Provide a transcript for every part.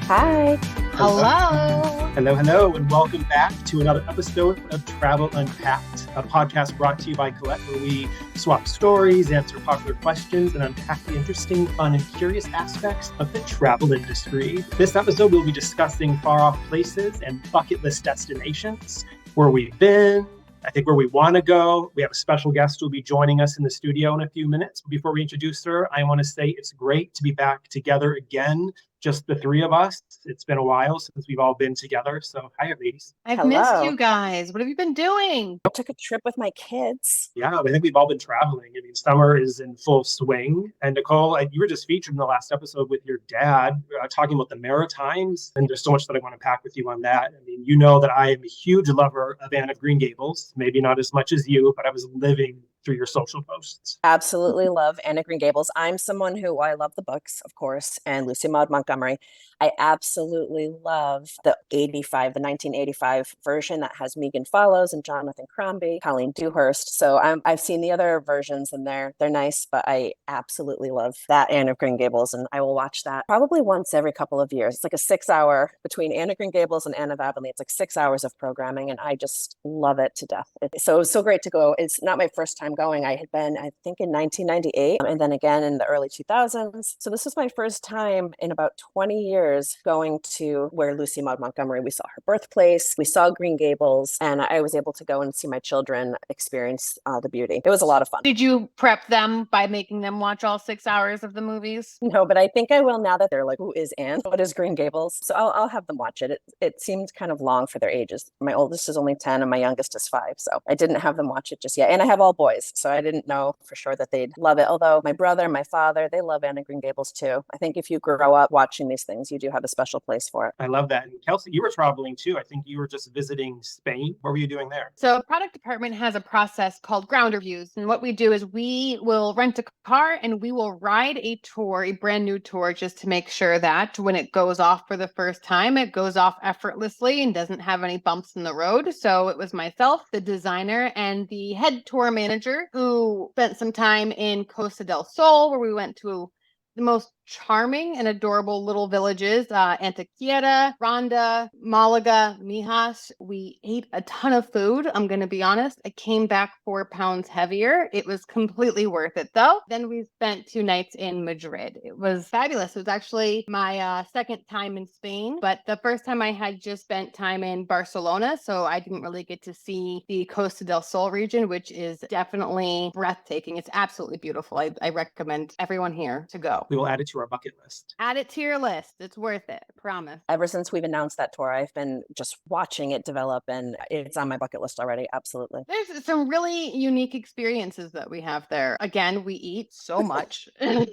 Hi. Hello. Hello, and welcome back to another episode of Travel Unpacked, a podcast brought to you by Collette, where we swap stories, answer popular questions, and unpack the interesting, fun, and curious aspects of the travel industry. This episode, we'll be discussing far-off places and bucket list destinations, where we've been, I think where we want to go. We have a special guest who will be joining us in the studio in a few minutes. Before we introduce her, I want to say it's great to be back together again, just the three of us. It's been a while since we've all been together. So hi, ladies. I've missed you guys. What have you been doing? I took a trip with my kids. Yeah, I think we've all been traveling. I mean, summer is in full swing. And Nicole, you were just featured in the last episode with your dad, talking about the Maritimes. And there's so much that I want to pack with you on that. I mean, you know that I am a huge lover of Anne of Green Gables. Maybe not as much as you, but I was living through your social posts. Absolutely love Anne of Green Gables. I'm someone who, I love the books, of course, and Lucy Maud Montgomery. I absolutely love the 1985 version that has Megan Follows and Jonathan Crombie, Colleen Dewhurst. So I've seen the other versions and they're nice, but I absolutely love that Anne of Green Gables, and I will watch that probably once every couple of years. It's like a 6-hour between Anne of Green Gables and Anne of Avonlea. It's like 6 hours of programming, and I just love it to death. It was so great to go. It's not my first time going. I had been, I think, in 1998 and then again in the early 2000s. So this was my first time in about 20 years going to where Lucy Maud Montgomery, we saw her birthplace, we saw Green Gables, and I was able to go and see my children experience the beauty. It was a lot of fun. Did you prep them by making them watch all 6 hours of the movies? No, but I think I will now that they're like, who is Anne? What is Green Gables? So I'll have them watch it. It seemed kind of long for their ages. My oldest is only 10 and my youngest is 5. So I didn't have them watch it just yet. And I have all boys, so I didn't know for sure that they'd love it. Although my brother and my father, they love Anne of Green Gables too. I think if you grow up watching these things, you do have a special place for it. I love that. And Kelsey, you were traveling too. I think you were just visiting Spain. What were you doing there? So product department has a process called ground reviews. And what we do is we will rent a car and we will ride a tour, a brand new tour, just to make sure that when it goes off for the first time, it goes off effortlessly and doesn't have any bumps in the road. So it was myself, the designer, and the head tour manager who spent some time in Costa del Sol, where we went to the most charming and adorable little villages, Antequera, Ronda, Malaga, Mijas. We ate a ton of food. I'm going to be honest. I came back 4 pounds heavier. It was completely worth it though. Then we spent 2 nights in Madrid. It was fabulous. It was actually my second time in Spain, but the first time I had just spent time in Barcelona. So I didn't really get to see the Costa del Sol region, which is definitely breathtaking. It's absolutely beautiful. I recommend everyone here to go. We will add it to our bucket list. Add it to your list. It's worth it. I promise. Ever since we've announced that tour, I've been just watching it develop, and it's on my bucket list already. Absolutely. There's some really unique experiences that we have there. Again, we eat so much, a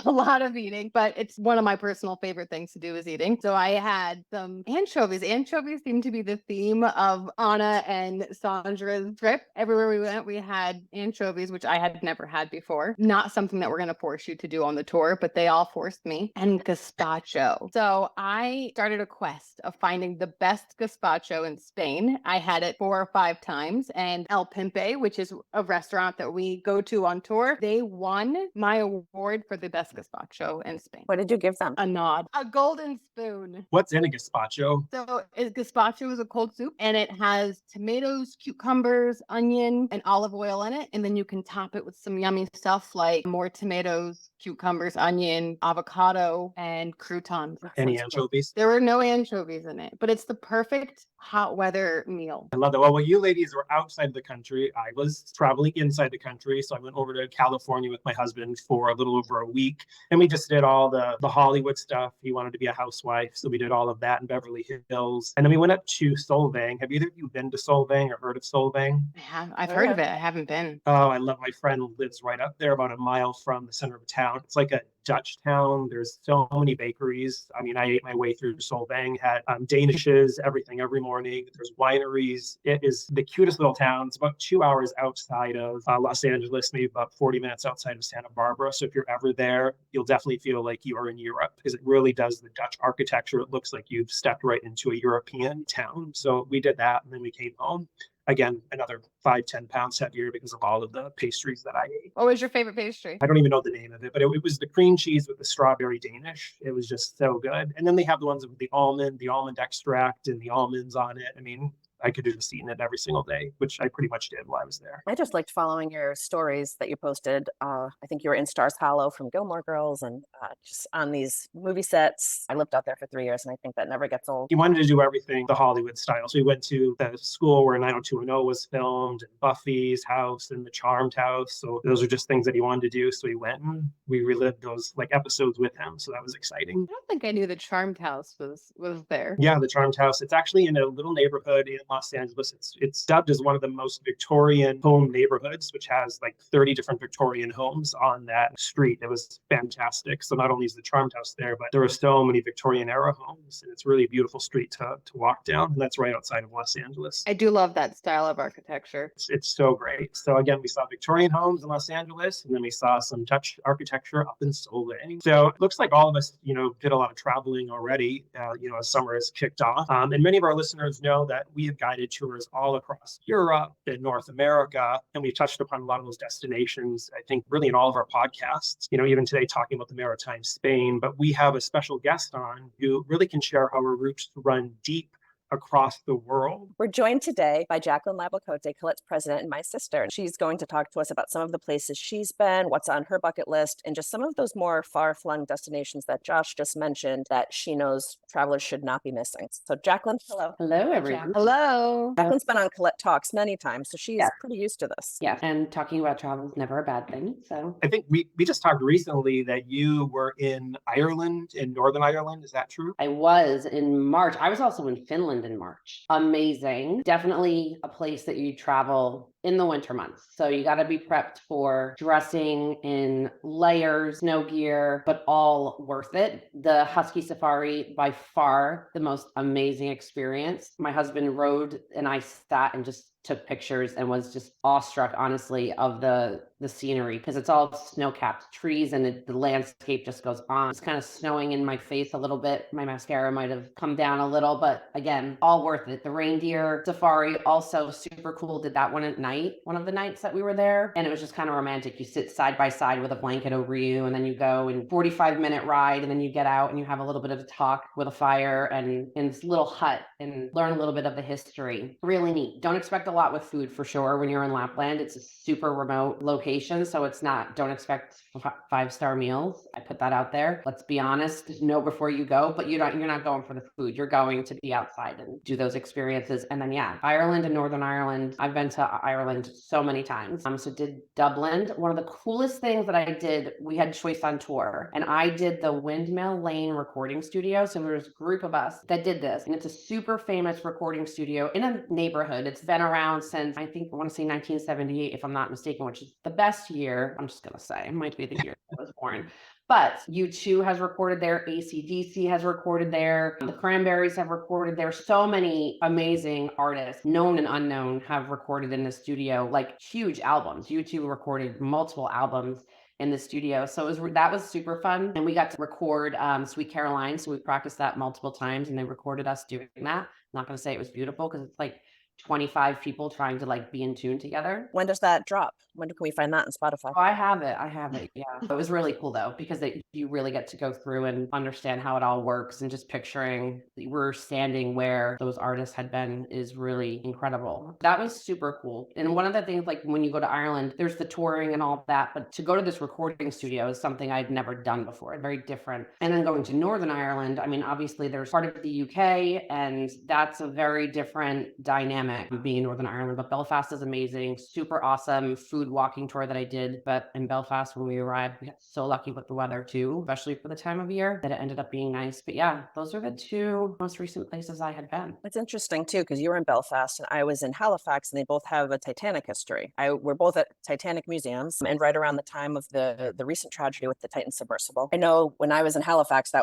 lot of eating, but it's one of my personal favorite things to do is eating. So I had some anchovies. Anchovies seem to be the theme of Anna and Sandra's trip. Everywhere we went, we had anchovies, which I had never had before. Not something that we're going to force you to do on the tour, but they all forced me. And gazpacho. So I started a quest of finding the best gazpacho in Spain. I had it 4 or 5 times, and El Pimpe, which is a restaurant that we go to on tour, they won my award for the best gazpacho in Spain. What did you give them? A nod. A golden spoon. What's in a gazpacho? So gazpacho is a cold soup, and it has tomatoes, cucumbers, onion, and olive oil in it. And then you can top it with some yummy stuff like more tomatoes, cucumbers, onion, avocado, and croutons. Any anchovies? There were no anchovies in it, but it's the perfect hot weather meal. I love that. Well, you ladies were outside of the country. I was traveling inside the country. So I went over to California with my husband for a little over a week. And we just did all the Hollywood stuff. He wanted to be a housewife. So we did all of that in Beverly Hills. And then we went up to Solvang. Have either of you been to Solvang or heard of Solvang? I've heard of it. I haven't been. Oh, I love my friend lives right up there, about a mile from the center of town. It's like a Dutch town. There's so many bakeries. I mean, I ate my way through Solvang, had danishes, everything every morning. There's wineries. It is the cutest little town. It's about 2 hours outside of Los Angeles, maybe about 40 minutes outside of Santa Barbara. So if you're ever there, you'll definitely feel like you are in Europe, because it really does the Dutch architecture. It looks like you've stepped right into a European town. So we did that, and then we came home. again, another 5-10 pounds heavier because of all of the pastries that I ate. What was your favorite pastry? I don't even know the name of it, but it was the cream cheese with the strawberry Danish. It was just so good. And then they have the ones with the almond extract and the almonds on it. I mean, I could have just eaten it every single day, which I pretty much did while I was there. I just liked following your stories that you posted. I think you were in Stars Hollow from Gilmore Girls and just on these movie sets. I lived out there for 3 years, and I think that never gets old. He wanted to do everything the Hollywood style. So we went to the school where 90210 was filmed, and Buffy's house and the Charmed house. So those are just things that he wanted to do. So we went and we relived those like episodes with him. So that was exciting. I don't think I knew the Charmed house was there. Yeah, the Charmed house. It's actually in a little neighborhood in Los Angeles. It's dubbed as one of the most Victorian home neighborhoods, which has like 30 different Victorian homes on that street. It was fantastic. So not only is the Charmed house there, but there are so many Victorian era homes, and it's really a beautiful street to walk down. And that's right outside of Los Angeles. I do love that style of architecture. It's so great. So again, we saw Victorian homes in Los Angeles, and then we saw some Dutch architecture up in Solvang. So it looks like all of us, did a lot of traveling already, as summer has kicked off. And many of our listeners know that we have guided tours all across Europe and North America, and we've touched upon a lot of those destinations, I think, really in all of our podcasts, even today talking about the Maritime Spain. But we have a special guest on who really can share how our roots run deep across the world. We're joined today by Jaclyn Leibl-Cote, Collette's president and my sister. She's going to talk to us about some of the places she's been, what's on her bucket list, and just some of those more far-flung destinations that Josh just mentioned that she knows travelers should not be missing. So Jaclyn, hello. Hello, everyone. Hello. Jaclyn's been on Collette Talks many times, so she's pretty used to this. Yeah, and talking about travel is never a bad thing. So I think we just talked recently that you were in Ireland, in Northern Ireland. Is that true? I was in March. I was also in Finland in March. Amazing. Definitely a place that you travel in the winter months. So you got to be prepped for dressing in layers, snow gear, but all worth it. The Husky Safari, by far the most amazing experience. My husband rode and I sat and just took pictures and was just awestruck, honestly, of the scenery, because it's all snow-capped trees and the landscape just goes on. It's kind of snowing in my face a little bit. My mascara might have come down a little, but again, all worth it. The reindeer safari, also super cool. Did that one at night, one of the nights that we were there. And it was just kind of romantic. You sit side by side with a blanket over you, and then you go and 45-minute ride, and then you get out and you have a little bit of a talk with a fire and in this little hut and learn a little bit of the history. Really neat. Don't expect a lot with food for sure when you're in Lapland. It's a super remote location, so don't expect 5-star meals. I put that out there. Let's be honest, know before you go, but you're not going for the food. You're going to be outside and do those experiences. And then Ireland and Northern Ireland. I've been to Ireland so many times. So did Dublin. One of the coolest things that I did, we had Choice on Tour, and I did the Windmill Lane recording studio. So there was a group of us that did this, and it's a super famous recording studio in a neighborhood. It's been around since, I want to say 1978, if I'm not mistaken, which is the best year. I'm just going to say it might be the year I was born. But U2 has recorded there. AC/DC has recorded there. The Cranberries have recorded there. So many amazing artists, known and unknown, have recorded in the studio, like huge albums. U2 recorded multiple albums in the studio. So that was super fun. And we got to record Sweet Caroline. So we practiced that multiple times, and they recorded us doing that. I'm not going to say it was beautiful because it's like 25 people trying to be in tune together. When does that drop? When can we find that on Spotify? Oh, I have it. Yeah. It was really cool though, because you really get to go through and understand how it all works, and just picturing we're standing where those artists had been is really incredible. That was super cool. And one of the things, like when you go to Ireland, there's the touring and all that, but to go to this recording studio is something I'd never done before. Very different. And then going to Northern Ireland, I mean, obviously there's part of the UK, and that's a very different dynamic being in Northern Ireland, but Belfast is amazing. Super awesome food walking tour that I did. But in Belfast, when we arrived, we got so lucky with the weather too, especially for the time of year, that it ended up being nice. But those are the two most recent places I had been. It's interesting too, because you were in Belfast and I was in Halifax, and they both have a Titanic history. We're both at Titanic museums, and right around the time of the recent tragedy with the Titan submersible. I know when I was in Halifax,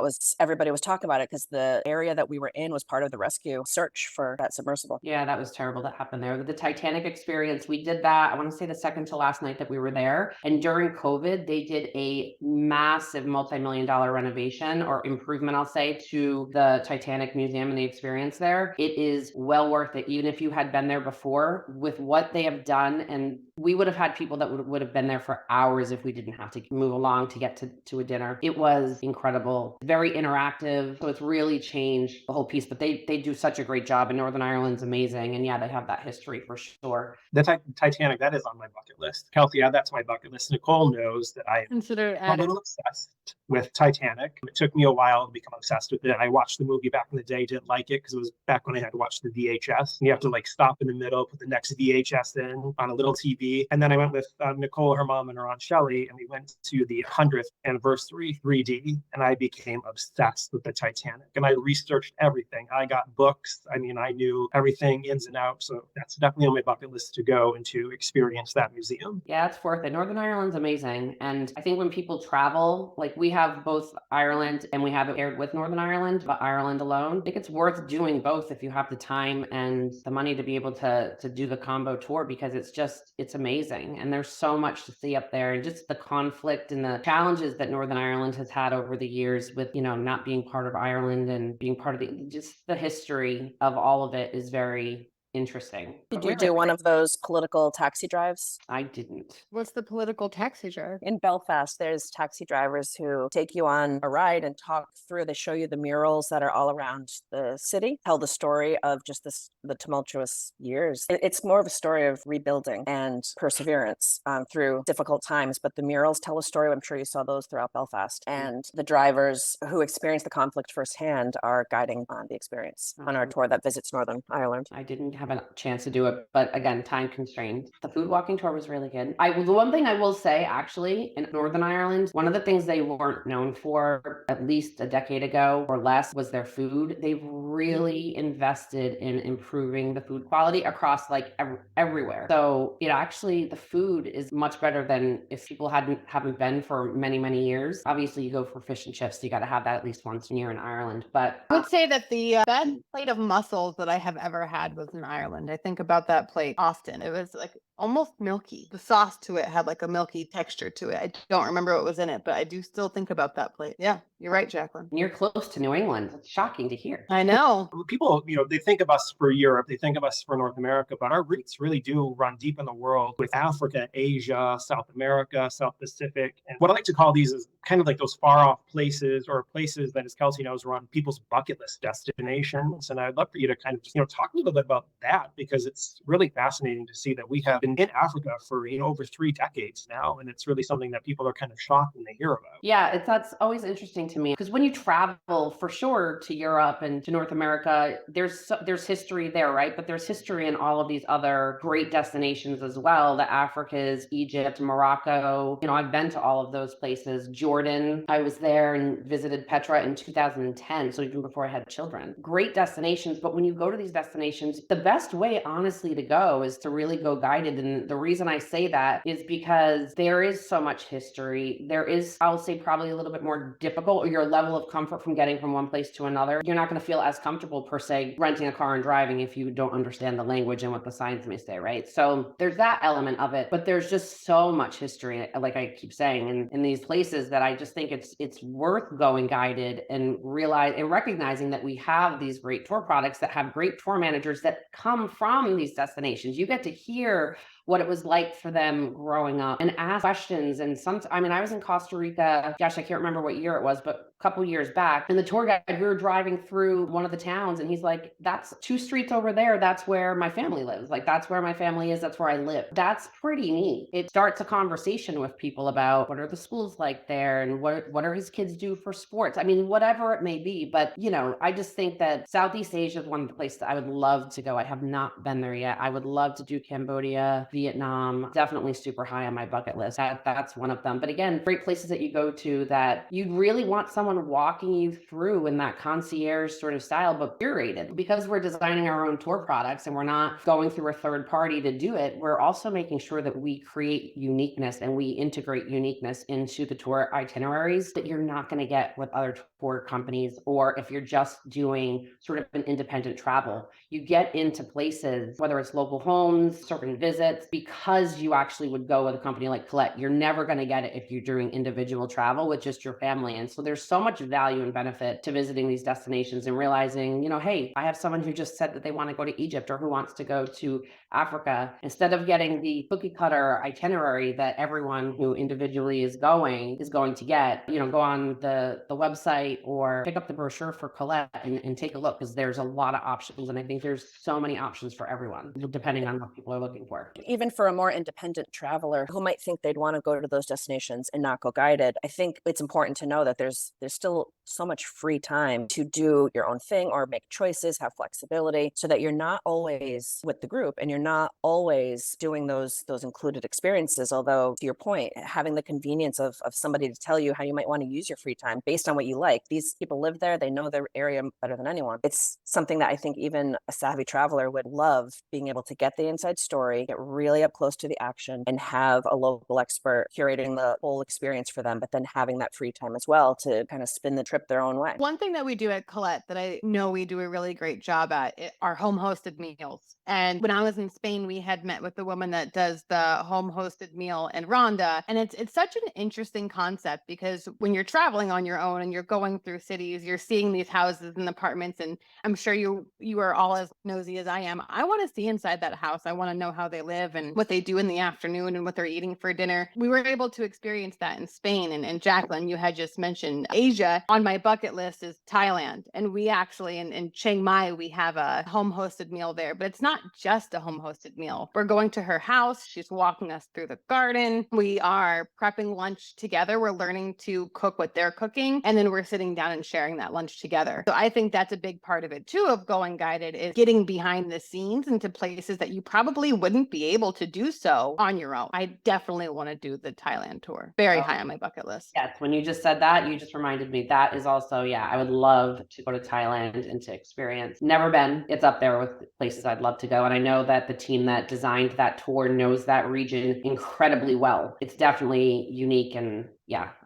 everybody was talking about it because the area that we were in was part of the rescue search for that submersible. Yeah, that was terrible that happened there. The Titanic experience, we did that, I want to say the second until last night that we were there. And during COVID, they did a massive multi-million-dollar renovation or improvement, I'll say, to the Titanic Museum and the experience there. It is well worth it, even if you had been there before, with what they have done. And we would have had people that would have been there for hours if we didn't have to move along to get to a dinner. It was incredible, very interactive. So it's really changed the whole piece, but they do such a great job, and Northern Ireland's amazing. And yeah, they have that history for sure. The Titanic, that is on my bucket list. Kelsey, add that to my bucket list. Nicole knows that I Consider am a little obsessed with Titanic. It took me a while to become obsessed with it. I watched the movie back in the day, didn't like it because it was back when I had to watch the VHS. And you have to like stop in the middle, put the next VHS in on a little TV. And then I went with Nicole, her mom, and her Aunt Shelley, and we went to the 100th anniversary 3D, and I became obsessed with the Titanic. And I researched everything. I got books. I mean, I knew everything ins and outs. So that's definitely on my bucket list to go and to experience that museum. Yeah, it's worth it. Northern Ireland's amazing. And I think when people travel, like we have both Ireland and we have it paired with Northern Ireland, but Ireland alone, I think it's worth doing both if you have the time and the money to be able to do the combo tour, because it's amazing. And there's so much to see up there, and just the conflict and the challenges that Northern Ireland has had over the years with, not being part of Ireland and being part of just the history of all of it is very interesting. Did you do one of those political taxi drives? I didn't. What's the political taxi drive? In Belfast, there's taxi drivers who take you on a ride and talk through. They show you the murals that are all around the city, tell the story of just the tumultuous years. It's more of a story of rebuilding and perseverance through difficult times, but the murals tell a story. I'm sure you saw those throughout Belfast. And the drivers who experience the conflict firsthand are guiding on the experience on our tour that visits Northern Ireland. I didn't have a chance to do it, but again, time constrained. The food walking tour was really good. The one thing I will say, actually, in Northern Ireland, one of the things they weren't known for at least a decade ago or less was their food. They've really invested in improving the food quality across like everywhere. So actually the food is much better than if people haven't been for many, many years. Obviously you go for fish and chips, so you got to have that at least once a year in Ireland. But I would say that the best plate of mussels that I have ever had was in Ireland. I think about that plate often. It was like almost milky. The sauce to it had like a milky texture to it. I don't remember what was in it, but I do still think about that plate. Yeah, you're right, Jaclyn. You're close to New England. It's shocking to hear. I know. People, they think of us for Europe, they think of us for North America, but our roots really do run deep in the world with Africa, Asia, South America, South Pacific. And what I like to call these is kind of like those far off places, or places that, as Kelsey knows, are on people's bucket list destinations. And I'd love for you to kind of just, talk a little bit about that, because it's really fascinating to see that we have been in Africa for, over 3 decades now. And it's really something that people are kind of shocked when they hear about. Yeah, that's always interesting to me, because when you travel for sure to Europe and to North America, there's history there, right? But there's history in all of these other great destinations as well. The Africas, Egypt, Morocco. I've been to all of those places. Jordan, I was there and visited Petra in 2010, so even before I had children. Great destinations, but when you go to these destinations, the best way, honestly, to go is to really go guided. And the reason I say that is because there is so much history. There is, I'll say, probably a little bit more difficult, or your level of comfort from getting from one place to another. You're not going to feel as comfortable, per se, renting a car and driving if you don't understand the language and what the signs may say, right? So there's that element of it, but there's just so much history, like I keep saying, in these places, that I just think it's worth going guided and recognizing that we have these great tour products that have great tour managers that come from these destinations. You get to hear what it was like for them growing up and ask questions. And I was in Costa Rica, gosh, I can't remember what year it was, but a couple years back. And the tour guide, we were driving through one of the towns, and he's like, that's 2 streets over there. That's where my family lives. Like, that's where my family is. That's where I live. That's pretty neat. It starts a conversation with people about what are the schools like there, and what are his kids do for sports? I mean, whatever it may be. But, I just think that Southeast Asia is one of the places that I would love to go. I have not been there yet. I would love to do Cambodia, Vietnam, definitely super high on my bucket list. That's one of them. But again, great places that you go to that you'd really want someone walking you through in that concierge sort of style, but curated. Because we're designing our own tour products and we're not going through a third party to do it, we're also making sure that we create uniqueness and we integrate uniqueness into the tour itineraries that you're not going to get with other for companies, or if you're just doing sort of an independent travel, you get into places, whether it's local homes, certain visits, because you actually would go with a company like Collette. You're never going to get it if you're doing individual travel with just your family. And so there's so much value and benefit to visiting these destinations and realizing, hey, I have someone who just said that they want to go to Egypt or who wants to go to Africa. Instead of getting the cookie cutter itinerary that everyone who individually is going to get, go on the website or pick up the brochure for Collette and take a look, because there's a lot of options. And I think there's so many options for everyone, depending on what people are looking for. Even for a more independent traveler who might think they'd want to go to those destinations and not go guided, I think it's important to know that there's still so much free time to do your own thing or make choices, have flexibility, so that you're not always with the group and you're not always doing those included experiences. Although, to your point, having the convenience of somebody to tell you how you might want to use your free time based on what you like. These people live there, they know their area better than anyone. It's something that I think even a savvy traveler would love, being able to get the inside story, get really up close to the action, and have a local expert curating the whole experience for them, but then having that free time as well to kind of spin the trip their own way. One thing that we do at Collette that I know we do a really great job at are home hosted meals. And when I was in Spain, we had met with the woman that does the home hosted meal in Ronda. And it's such an interesting concept, because when you're traveling on your own and you're going through cities, you're seeing these houses and apartments. And I'm sure you are all as nosy as I am. I want to see inside that house. I want to know how they live and what they do in the afternoon and what they're eating for dinner. We were able to experience that in Spain. And Jaclyn, you had just mentioned Asia. On my bucket list is Thailand. And we actually, in Chiang Mai, we have a home hosted meal there, but it's not just a home hosted meal. We're going to her house. She's walking us through the garden. We are prepping lunch together. We're learning to cook what they're cooking. And then we're sitting down and sharing that lunch together. So I think that's a big part of it too, of going guided, is getting behind the scenes into places that you probably wouldn't be able to do so on your own. I definitely want to do the Thailand tour. Very high on my bucket list. Yes, when you just said that, you just reminded me. That is also, I would love to go to Thailand and to experience. Never been. It's up there with places I'd love to go. And I know that the team that designed that tour knows that region incredibly well. It's definitely unique. And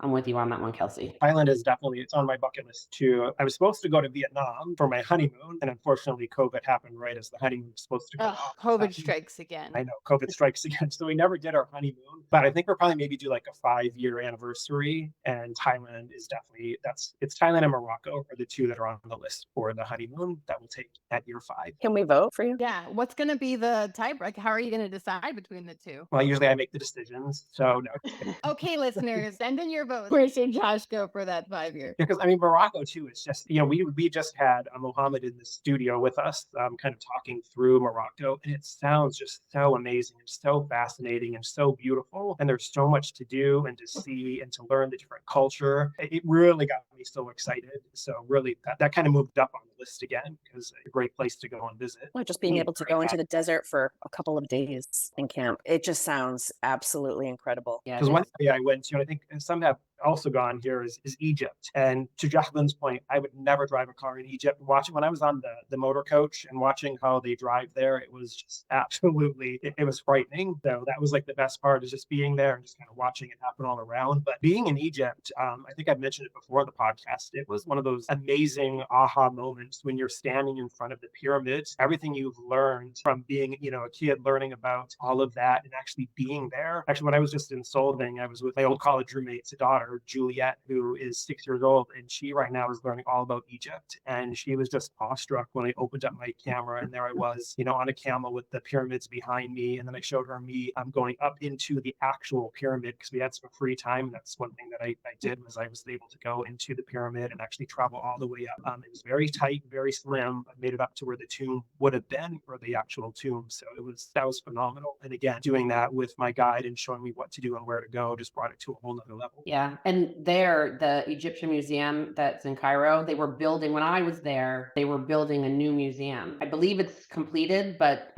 I'm with you on that one, Kelsey. Thailand is definitely, it's on my bucket list too. I was supposed to go to Vietnam for my honeymoon, and unfortunately COVID happened right as the honeymoon was supposed to go off. COVID strikes again. I know, COVID strikes again. So we never did our honeymoon, but I think we'll probably maybe do like a 5-year anniversary, and Thailand is definitely, it's Thailand and Morocco are the two that are on the list for the honeymoon that we'll take at year 5. Can we vote for you? Yeah. What's going to be the tiebreak? How are you going to decide between the two? Well, usually I make the decisions. So no. Okay, listeners, send in your votes. Where should Josh go for that 5-year? Because I mean, Morocco too, it's just, we just had Mohammed in the studio with us, kind of talking through Morocco, and it sounds just so amazing and so fascinating and so beautiful. And there's so much to do and to see and to learn the different culture. It really got me so excited. So really that kind of moved up on the list again, because it's a great place to go and visit. Well, just being able to go into the desert for a couple of days and camp, it just sounds absolutely incredible. Yeah, Because one area I went to, and I think some have also gone here, is Egypt. And to Jaclyn's point, I would never drive a car in Egypt. Watching when I was on the motor coach and watching how they drive there, it was just absolutely, it was frightening. So that was like the best part, is just being there and just kind of watching it happen all around. But being in Egypt, I think I've mentioned it before on the podcast, it was one of those amazing aha moments when you're standing in front of the pyramids, everything you've learned from being, a kid, learning about all of that and actually being there. Actually, when I was just in Solvang, I was with my old college roommate's daughter, Juliette, who is 6 years old, and she right now is learning all about Egypt. And she was just awestruck when I opened up my camera, and there I was, on a camel with the pyramids behind me. And then I showed her I'm going up into the actual pyramid, because we had some free time. That's one thing that I did, was I was able to go into the pyramid and actually travel all the way up. It was very tight, very slim. I made it up to where the tomb would have been, or the actual tomb. So that was phenomenal. And again, doing that with my guide and showing me what to do and where to go just brought it to a whole nother level. Yeah. And there, the Egyptian museum that's in Cairo, they were building, when I was there, they were building a new museum. I believe it's completed, but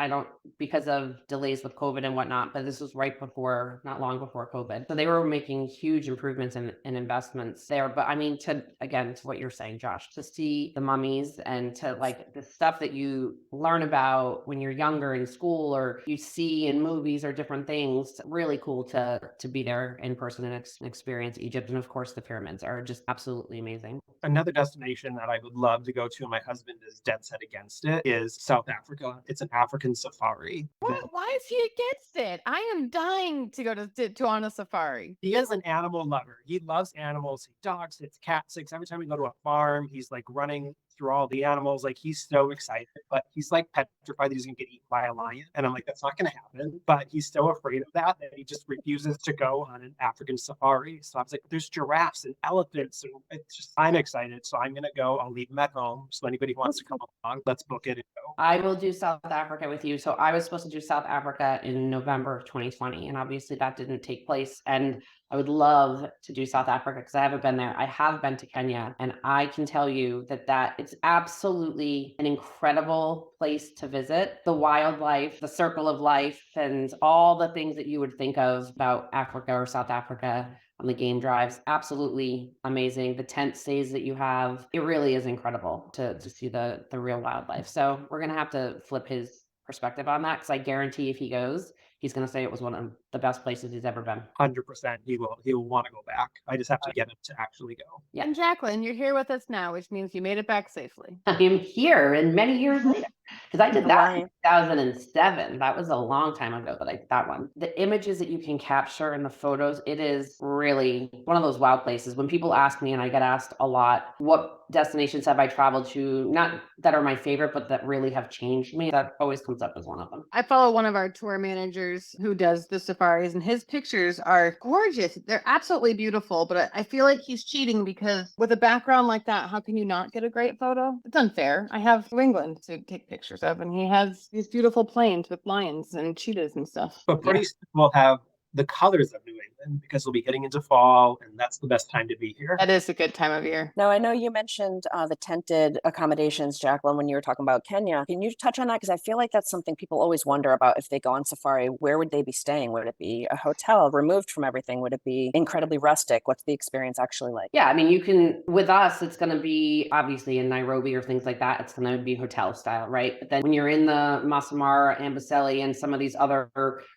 because of delays with COVID and whatnot, but this was not long before COVID. So they were making huge improvements and investments there. But I mean, to what you're saying, Josh, to see the mummies and to like the stuff that you learn about when you're younger in school, or you see in movies or different things, really cool to be there in person and experience Egypt. And of course, the pyramids are just absolutely amazing. Another destination that I would love to go to, and my husband is dead set against it, is South Africa. It's an African safari. What? Why is he against it? I am dying to go to on a safari. He is an animal lover. He loves animals. He dogs, it's cats. Every time we go to a farm, he's like running through all the animals. Like, he's so excited, but he's like petrified that he's gonna get eaten by a lion. And I'm like, that's not gonna happen. But he's so afraid of that he just refuses to go on an African safari. So I was like, there's giraffes and elephants, and it's just, I'm excited. So I'm gonna go. I'll leave him at home. So anybody who wants to come along, let's book it and go. I will do South Africa with you. So I was supposed to do South Africa in November of 2020, and obviously that didn't take place. And I would love to do South Africa because I haven't been there. I have been to Kenya, and I can tell you that it's absolutely an incredible place to visit. The wildlife, the circle of life, and all the things that you would think of about Africa or South Africa on the game drives. Absolutely amazing. The tent stays that you have, it really is incredible to see the real wildlife. So we're going to have to flip his perspective on that, because I guarantee if he goes, he's going to say it was one of the best places he's ever been. 100%. He will want to go back. I just have to get him to actually go. Yeah. And Jaclyn, you're here with us now, which means you made it back safely. I'm here, and many years later, because I did that in 2007. That was a long time ago that I did that one. The images that you can capture and the photos, it is really one of those wow places. When people ask me, and I get asked a lot, what destinations have I traveled to, not that are my favorite, but that really have changed me, that always comes up as one of them. I follow one of our tour managers who does the safaris, and his pictures are gorgeous. They're absolutely beautiful, but I feel like he's cheating, because with a background like that, how can you not get a great photo? It's unfair. I have New England to take pictures of, and he has these beautiful plains with lions and cheetahs and stuff. But pretty soon we'll have the colors of New England, because we'll be getting into fall, and that's the best time to be here. That is a good time of year. Now, I know you mentioned the tented accommodations, Jaclyn, when you were talking about Kenya. Can you touch on that? Because I feel like that's something people always wonder about if they go on safari. Where would they be staying? Would it be a hotel removed from everything? Would it be incredibly rustic? What's the experience actually like? Yeah, I mean, you can, with us, it's going to be obviously in Nairobi or things like that. It's going to be hotel style, right? But then when you're in the Masai Mara, Amboseli, and some of these other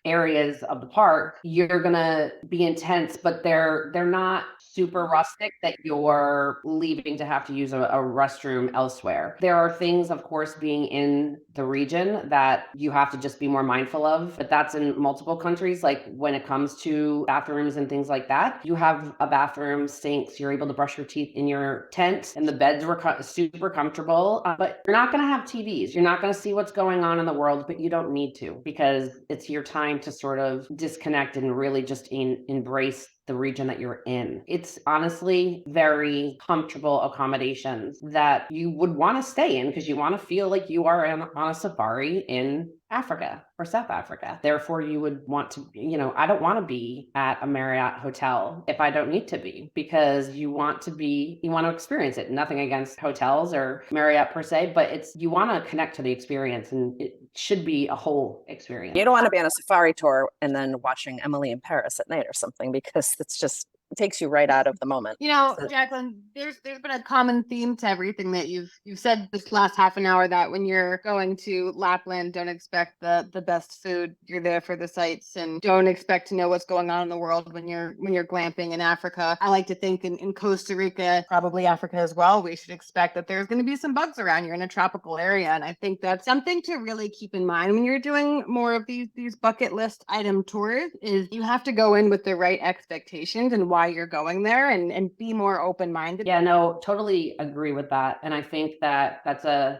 areas of the park, you're going to be intense, but they're not super rustic that you're leaving to have to use a restroom elsewhere. There are things, of course, being in the region that you have to just be more mindful of, but that's in multiple countries. Like when it comes to bathrooms and things like that, you have a bathroom, sinks, you're able to brush your teeth in your tent, and the beds were super comfortable, but you're not going to have TVs. You're not going to see what's going on in the world, but you don't need to, because it's your time to sort of disconnect and really just embrace the region that you're in. It's honestly very comfortable accommodations that you would want to stay in, because you want to feel like you are on a safari in Africa or South Africa. Therefore, you would want to, I don't want to be at a Marriott hotel if I don't need to be, because you want to experience it. Nothing against hotels or Marriott per se, but you want to connect to the experience, and it should be a whole experience. You don't want to be on a safari tour and then watching Emily in Paris at night or something, because it takes you right out of the moment. Jaclyn, there's been a common theme to everything that you've said this last half an hour, that when you're going to Lapland, don't expect the best food. You're there for the sights, and don't expect to know what's going on in the world when you're glamping in Africa. I like to think in Costa Rica, probably Africa as well, we should expect that there's going to be some bugs around. You're in a tropical area, and I think that's something to really keep in mind when you're doing more of these bucket list item tours. Is you have to go in with the right expectations and why you're going there, and be more open-minded. Yeah, no, totally agree with that. And I think that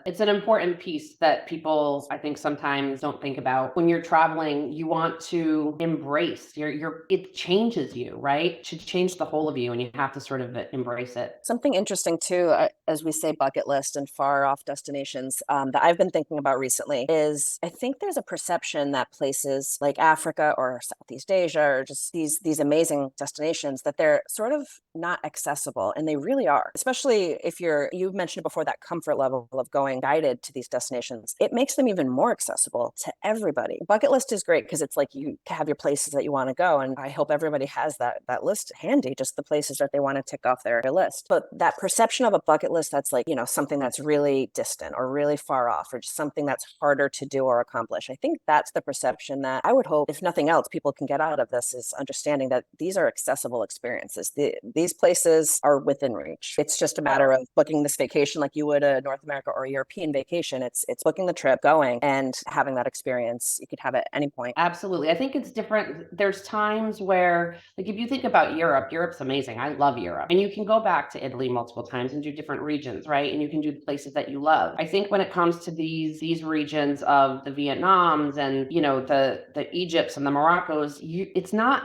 it's an important piece that people, I think, sometimes don't think about. When you're traveling, you want to embrace it changes you, right? It should change the whole of you, and you have to sort of embrace it. Something interesting too, as we say bucket list and far off destinations, that I've been thinking about recently is, I think there's a perception that places like Africa or Southeast Asia, or just these amazing destinations, that they're sort of not accessible, and they really are, especially if you mentioned before that comfort level of going guided to these destinations. It makes them even more accessible to everybody. Bucket list is great because it's like you have your places that you want to go, and I hope everybody has that list handy, just the places that they want to tick off their list. But that perception of a bucket list that's like, something that's really distant or really far off, or just something that's harder to do or accomplish, I think that's the perception that I would hope, if nothing else, people can get out of this, is understanding that these are accessible experiences. These places are within reach. It's just a matter of booking this vacation like you would a North America or a European vacation. It's booking the trip, going, and having that experience. You could have it at any point. Absolutely. I think it's different. There's times where, like, if you think about Europe's amazing. I love Europe. And you can go back to Italy multiple times and do different regions, right? And you can do the places that you love. I think when it comes to these regions of the Vietnams and, the Egypts and the Moroccos,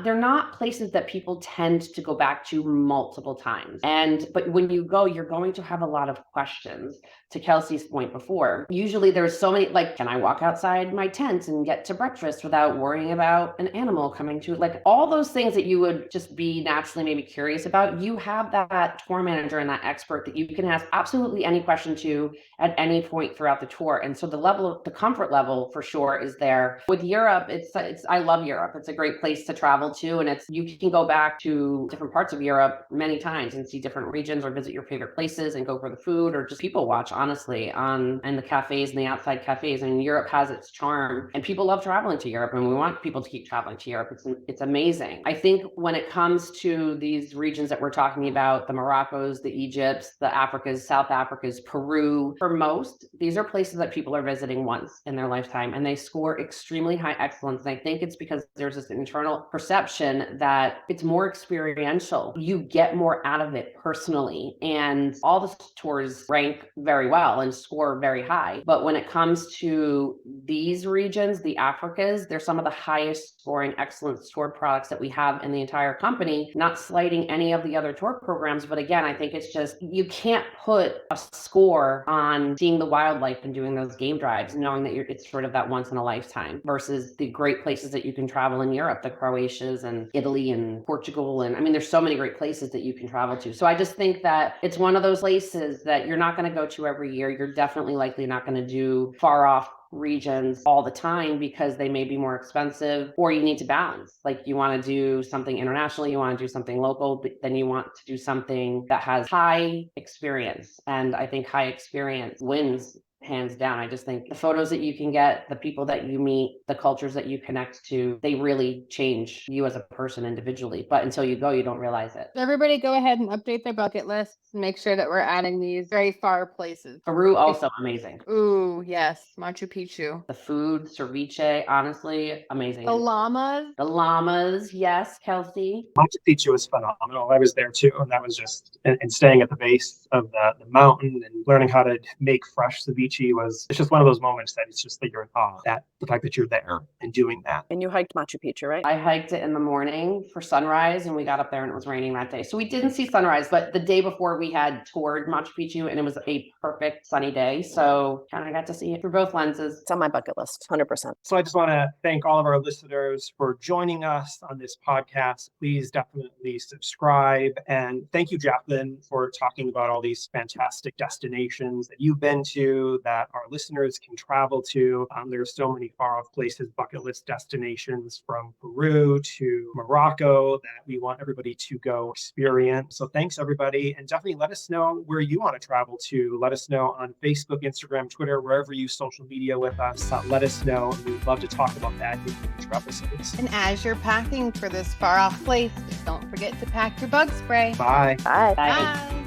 they're not places that people tend to go back to multiple times. But when you go, you're going to have a lot of questions. To Kelsey's point before, usually there's so many, like, can I walk outside my tent and get to breakfast without worrying about an animal coming to, like, all those things that you would just be naturally maybe curious about. You have that tour manager and that expert that you can ask absolutely any question to at any point throughout the tour. And so the comfort level for sure is there. With Europe, I love Europe. It's a great place to travel to, and you can go back to different parts of Europe many times and see different regions or visit your favorite places and go for the food or just people watch, honestly, and the cafes and the outside cafes. I mean, Europe has its charm, and people love traveling to Europe, and we want people to keep traveling to Europe. It's amazing. I think when it comes to these regions that we're talking about, the Moroccos, the Egypts, the Africas, South Africas, Peru, for most, these are places that people are visiting once in their lifetime, and they score extremely high excellence. And I think it's because there's this internal perception that it's more experiential. You get more out of it personally, and all the tours rank very well and score very high. But when it comes to these regions, the Africas, they're some of the highest scoring excellence tour products that we have in the entire company, not slighting any of the other tour programs. But again, I think it's just, you can't put a score on seeing the wildlife and doing those game drives, knowing that it's sort of that once in a lifetime, versus the great places that you can travel in Europe, the Croatias and Italy and Portugal. And I mean, there's so many great places that you can travel to. So I just think that it's one of those places that you're not going to go to every year. You're definitely likely not going to do far off regions all the time because they may be more expensive, or you need to balance. Like, you want to do something internationally, you want to do something local, but then you want to do something that has high experience. And I think high experience wins hands down. I just think the photos that you can get, the people that you meet, the cultures that you connect to, they really change you as a person individually. But until you go, you don't realize it. Everybody go ahead and update their bucket lists. Make sure that we're adding these very far places. Peru, also amazing. Ooh, yes. Machu Picchu. The food, ceviche, honestly, amazing. The llamas. Yes, Kelsey. Machu Picchu was phenomenal. I was there too, and that was just, and staying at the base of the mountain and learning how to make fresh ceviche it's just one of those moments that it's just that you're in awe, that the fact that you're there and doing that. And you hiked Machu Picchu, right? I hiked it in the morning for sunrise, and we got up there and it was raining that day. So we didn't see sunrise, but the day before we had toured Machu Picchu and it was a perfect sunny day. So kind of got to see it through both lenses. It's on my bucket list, 100%. So I just want to thank all of our listeners for joining us on this podcast. Please definitely subscribe. And thank you, Jaclyn, for talking about all these fantastic destinations that you've been to, that our listeners can travel to. There's so many far off places, bucket list destinations from Peru to Morocco that we want everybody to go experience. So thanks, everybody. And definitely let us know where you want to travel to. Let us know on Facebook, Instagram, Twitter, wherever you social media with us. Let us know. We'd love to talk about that in future episodes. And as you're packing for this far off place, don't forget to pack your bug spray. Bye. Bye. Bye. Bye.